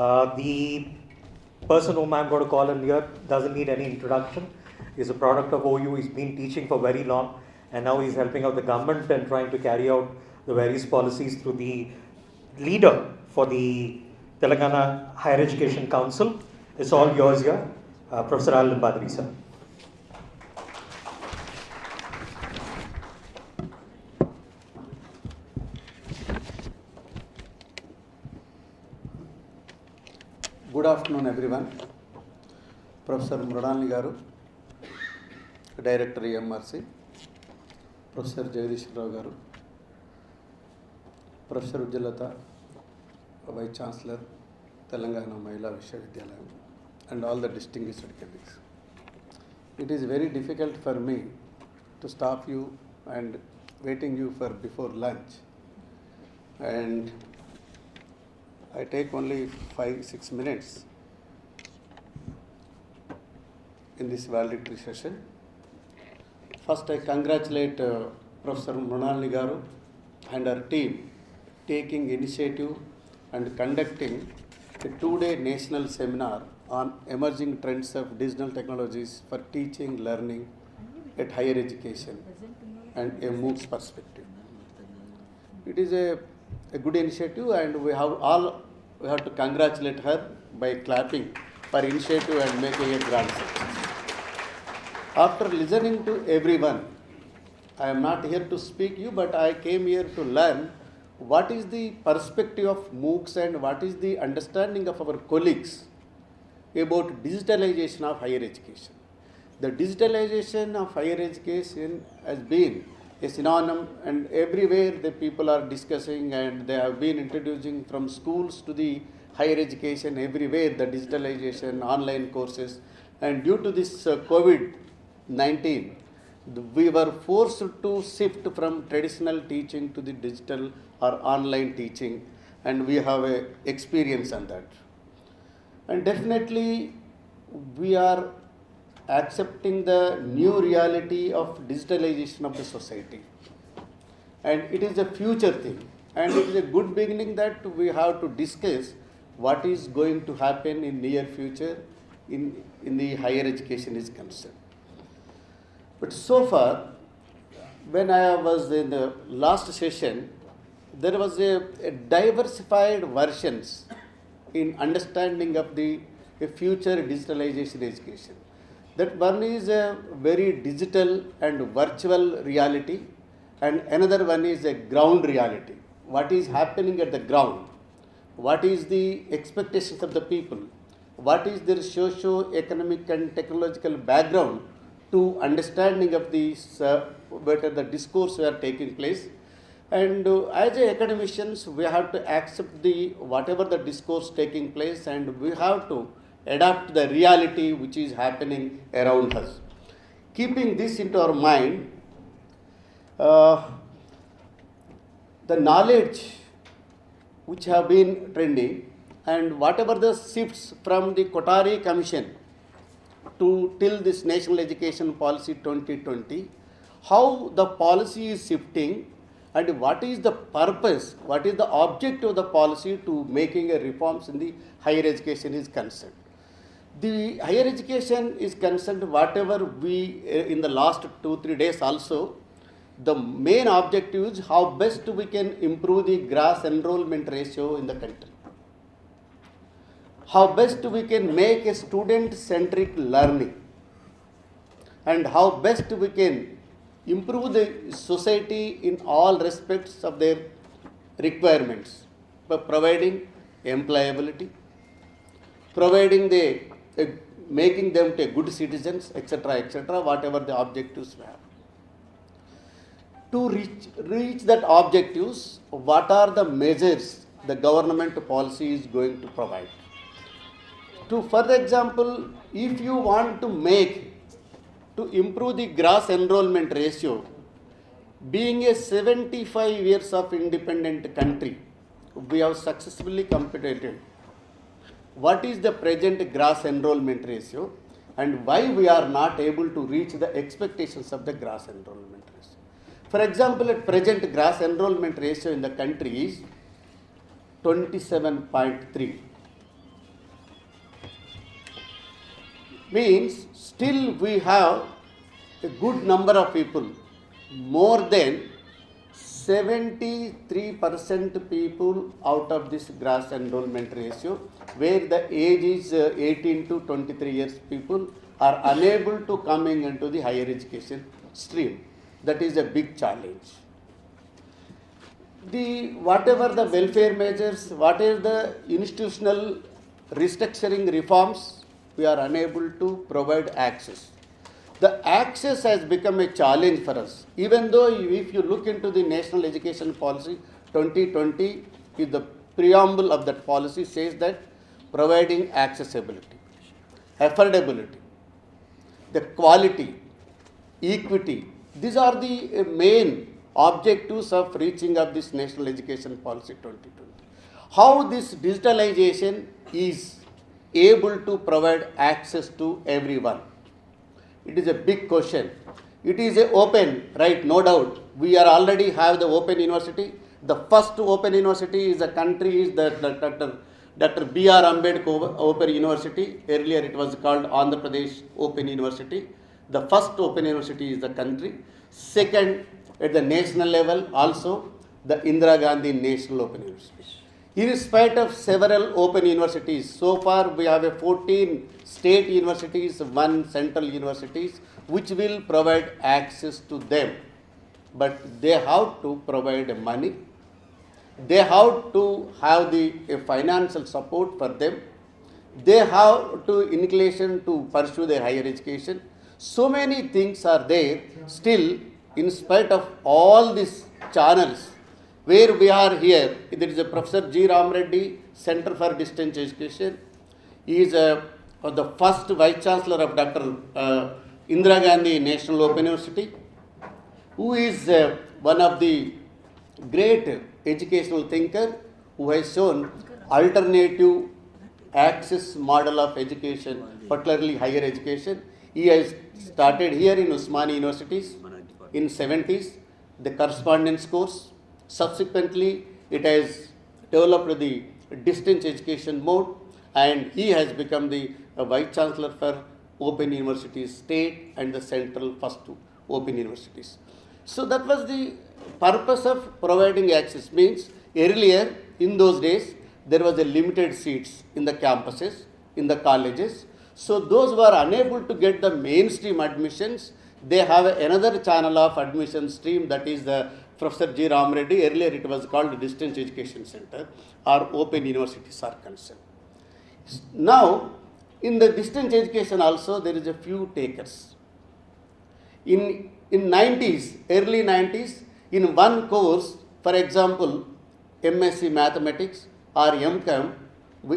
The person whom I'm going to call in here doesn't need any introduction. He's a product of OU. He's been teaching for very long, and now he's helping out the government and trying to carry out the various policies through the leader for the Telangana Higher Education Council. It's all yours here, Professor Al Badri, sir. Good afternoon, everyone. Professor Mridalani Garu, Director EMRC, Professor Jagadish Rao Garu, Professor Ujjalata, Vice Chancellor, Telangana Mahila Vishwavidyalayam, and all the distinguished colleagues. It is very difficult for me to stop you and waiting you for before lunch, and I take only 5-6 minutes in this valedictory session. First, I congratulate Professor Mridalani Garu and her team taking initiative and conducting a 2-day national seminar on emerging trends of digital technologies for teaching, learning at higher education and a MOOCs perspective. It is a good initiative, and we have to congratulate her by clapping for initiative and making a grand success. After listening to everyone, I am not here to speak you, but I came here to learn what is the perspective of MOOCs and what is the understanding of our colleagues about digitalization of higher education. The digitalization of higher education has been a synonym, and everywhere the people are discussing, and they have been introducing from schools to the higher education, everywhere the digitalization, online courses. And due to this COVID-19, we were forced to shift from traditional teaching to the digital or online teaching, and we have a experience on that. And definitely we are accepting the new reality of digitalization of the society, and it is a future thing, and it is a good beginning that we have to discuss what is going to happen in near future in the higher education is concerned. But so far, when I was in the last session, there was a diversified versions in understanding of the future digitalization education. That one is a very digital and virtual reality, and another one is a ground reality. What is happening at the ground? What is the expectations of the people? What is their socio-economic and technological background to understanding of these, whether the discourse were taking place? And as academicians, we have to accept whatever the discourse taking place, and we have to adapt the reality which is happening around us. Keeping this into our mind, the knowledge which have been trending, and whatever the shifts from the Kothari Commission to till this National Education Policy 2020, how the policy is shifting, and what is the purpose, what is the objective of the policy to making a reforms in the higher education is concerned. The higher education is concerned, whatever we in the last 2-3 days also, the main objective is how best we can improve the gross enrollment ratio in the country. How best we can make a student-centric learning, and how best we can improve the society in all respects of their requirements, by providing employability, providing making them to good citizens, etc., whatever the objectives we have. To reach that objectives, what are the measures the government policy is going to provide? For example, if you want to improve the gross enrollment ratio, being a 75 years of independent country, we have successfully completed what is the present gross enrollment ratio, and why we are not able to reach the expectations of the gross enrollment ratio. For example, at present gross enrollment ratio in the country is 27.3. Means still we have a good number of people, more than 73% people out of this gross enrollment ratio, where the age is 18 to 23 years people are unable to coming into the higher education stream. That is a big challenge. Whatever the welfare measures, whatever the institutional restructuring reforms, we are unable to provide access. The access has become a challenge for us. Even though if you look into the National Education Policy 2020, the preamble of that policy says that providing accessibility, affordability, the quality, equity, these are the main objectives of reaching up this National Education Policy 2020. How this digitalization is able to provide access to everyone? It is a big question. It is a open, right? No doubt. We are already have the open university. The first open university is the country is the Dr. B.R. Ambedkar Open University. Earlier it was called Andhra Pradesh Open University. The first open university is the country. Second, at the national level, also the Indira Gandhi National Open University. In spite of several open universities, so far we have 14 state universities, 1 central universities, which will provide access to them. But they have to provide money. They have to have the financial support for them. They have to inclination to pursue their higher education. So many things are there. Still, in spite of all these channels, where we are here, there is a Professor G. Ram Reddy Center for Distance Education. He is the first Vice Chancellor of Dr. Indira Gandhi National Open University, who is one of the great educational thinker who has shown alternative access model of education, particularly higher education. He has started here in Osmania universities in 70s, the correspondence course. Subsequently, it has developed the distance education mode, and he has become the Vice Chancellor for Open Universities State and the Central first two Open Universities. So that was the purpose of providing access. Means earlier in those days there was a limited seats in the campuses, in the colleges. So those who are unable to get the mainstream admissions, they have another channel of admission stream, that is the Professor G. Ram Reddy. Earlier it was called Distance Education Center, or Open Universities are concerned. Now, in the distance education also there is a few takers. In 90s, early 90s, in one course, for example, MSc Mathematics or MCom,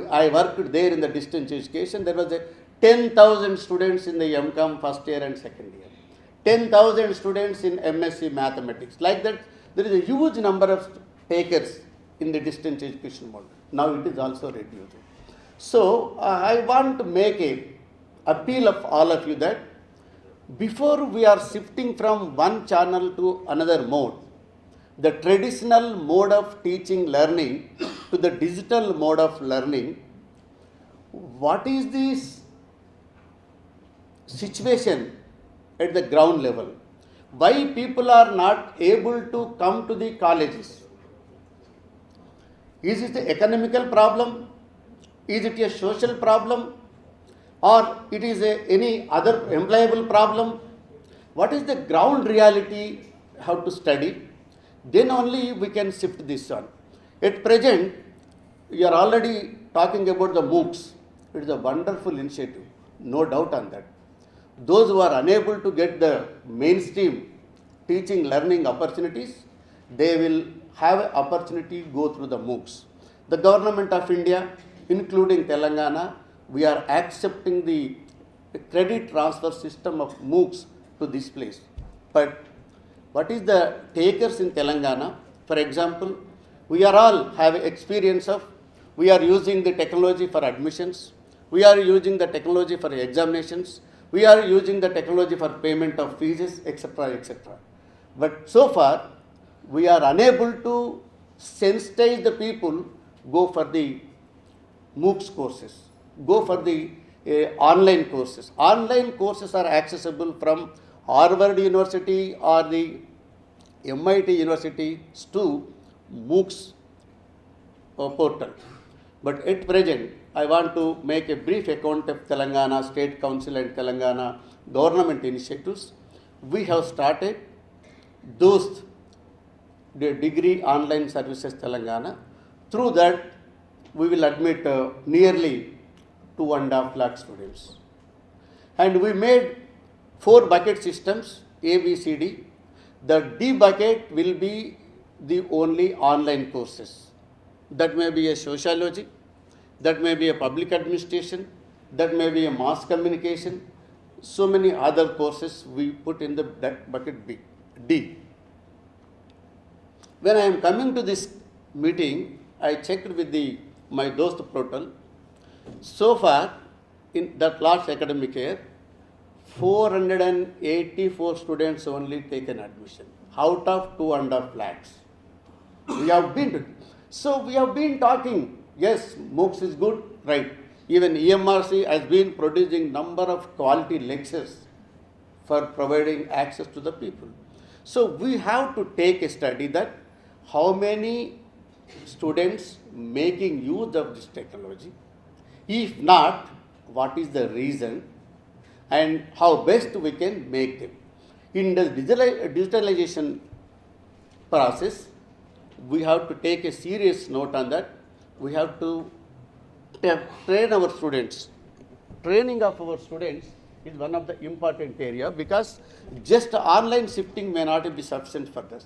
I worked there in the distance education. There was 10,000 students in the MCom first year and second year. 10,000 students in MSc Mathematics. Like that, there is a huge number of takers in the distance education model. Now it is also reduced. So I want to make an appeal of all of you that before we are shifting from one channel to another mode, the traditional mode of teaching learning to the digital mode of learning, what is this situation at the ground level? Why people are not able to come to the colleges? Is it the economical problem? Is it a social problem? Or it is any other employable problem? What is the ground reality? How to study? Then only we can shift this on. At present, you are already talking about the MOOCs. It is a wonderful initiative, no doubt on that. Those who are unable to get the mainstream teaching learning opportunities, they will have an opportunity to go through the MOOCs. The government of India, including Telangana, we are accepting the credit transfer system of MOOCs to this place. But what is the takers in Telangana? For example, we are all have experience of, we are using the technology for admissions, we are using the technology for examinations, we are using the technology for payment of fees, etc., etc. But so far, we are unable to sensitize the people, go for the MOOCs courses, go for the online courses. Online courses are accessible from Harvard University or the MIT universities to MOOCs portal. But at present, I want to make a brief account of Telangana State Council and Telangana government initiatives. We have started those the degree online services Telangana. Through that, we will admit nearly 2.5 lakh students. And we made 4 bucket systems, A, B, C, D. The D bucket will be the only online courses. That may be a sociology, that may be a public administration, that may be a mass communication. So many other courses we put in that bucket B, D. When I am coming to this meeting, I checked with my Dost portal. So far, in that last academic year, 484 students only taken admission out of 2.5 lakhs. We have been talking. Yes, MOOCs is good, right? Even EMRC has been producing number of quality lectures for providing access to the people. So we have to take a study that how many students making use of this technology, if not, what is the reason and how best we can make them. In the digitalization process, we have to take a serious note on that. We have to train our students. Training of our students is one of the important area because just online shifting may not be sufficient for this.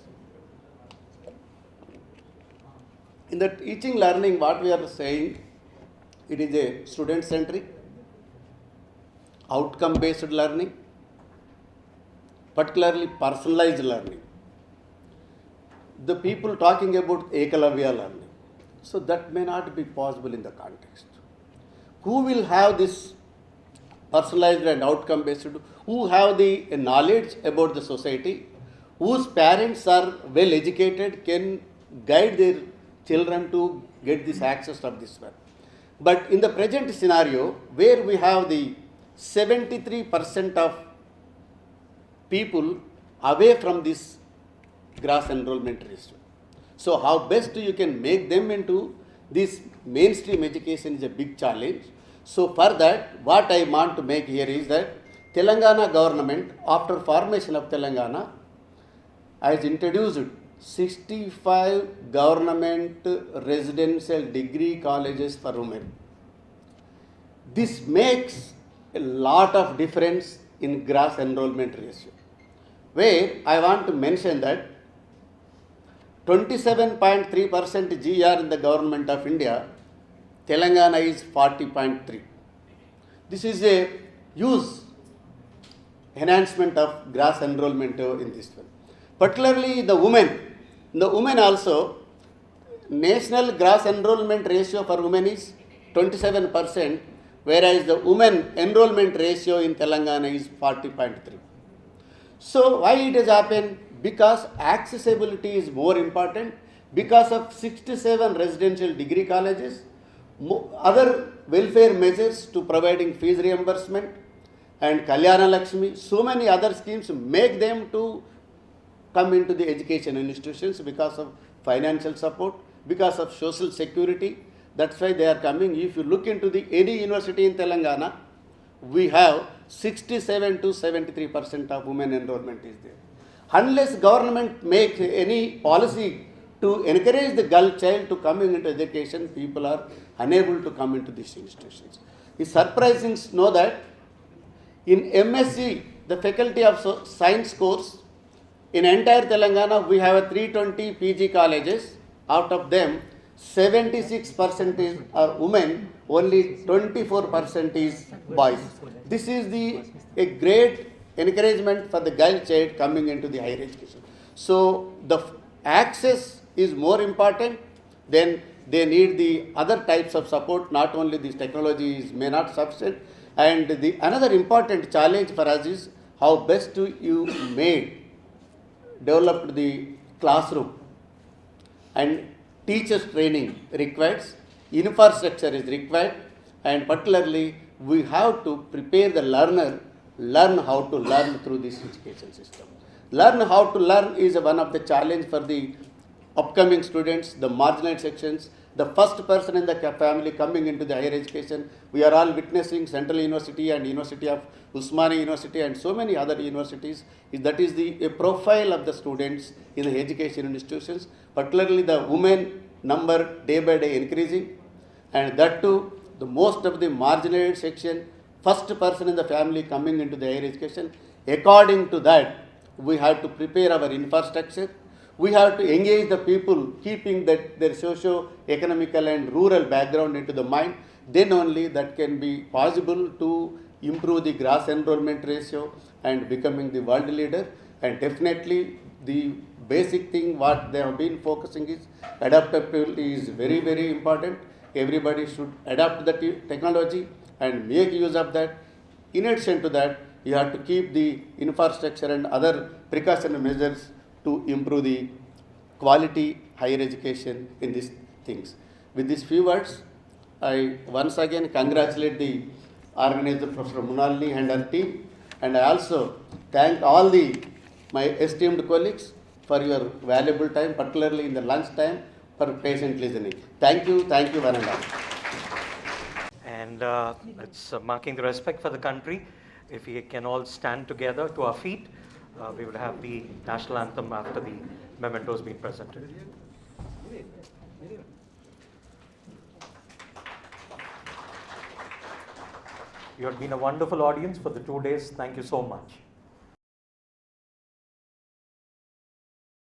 In the teaching learning, what we are saying, it is a student-centric, outcome-based learning, particularly personalized learning. The people talking about Ekalavya learning. So that may not be possible in the context. Who will have this personalized and outcome-based, who have the knowledge about the society, whose parents are well educated, can guide their children to get this access of this one. But in the present scenario, where we have the 73% of people away from this gross enrollment ratio. So how best you can make them into this mainstream education is a big challenge. So for that, what I want to make here is that Telangana government, after formation of Telangana, has introduced 65 government residential degree colleges for women. This makes a lot of difference in gross enrollment ratio, where I want to mention that 27.3% GR in the government of India, Telangana is 40.3. This is a huge enhancement of gross enrollment in this one. Particularly the women. The women also, national gross enrollment ratio for women is 27%, whereas the women enrollment ratio in Telangana is 40.3. So why it has happened? Because accessibility is more important, because of 67 residential degree colleges, other welfare measures to providing fees reimbursement and Kalyana Lakshmi, so many other schemes make them to come into the education institutions because of financial support, because of social security. That's why they are coming. If you look into any university in Telangana, we have 67 to 73% of women enrollment is there. Unless government make any policy to encourage the girl child to come into education, people are unable to come into these institutions. It's surprising to know that in MSc, the faculty of science course, in entire Telangana, we have 320 PG colleges. Out of them, 76% are women, only 24% is boys. This is a great encouragement for the girl child coming into the higher education. So the access is more important. Then they need the other types of support. Not only these technologies may not sufficient. And another important challenge for us is how best you developed the classroom, and teachers training requires, infrastructure is required, and particularly we have to prepare the learner, learn how to learn through this education system. Learn how to learn is one of the challenge for the upcoming students, the marginalized sections, the first person in the family coming into the higher education. We are all witnessing Central University and University of Osmania University and so many other universities. That is a profile of the students in the education institutions, particularly the women number day by day increasing, and that too, the most of the marginalized section, first person in the family coming into the higher education. According to that, we have to prepare our infrastructure. We have to engage the people, keeping their socio-economical and rural background into the mind. Then only that can be possible to improve the gross enrollment ratio and becoming the world leader. And definitely the basic thing what they have been focusing is adaptability is very, very important. Everybody should adapt the technology and make use of that. In addition to that, you have to keep the infrastructure and other precautionary measures to improve the quality higher education in these things. With these few words, I once again congratulate the organizer, Professor Munalini and her team, and I also thank all my esteemed colleagues for your valuable time, particularly in the lunch time, for patient listening. Thank you, one and all. And it's marking the respect for the country. If we can all stand together to our feet, we will have the national anthem after the mementos being presented. You have been a wonderful audience for the 2 days. Thank you so much.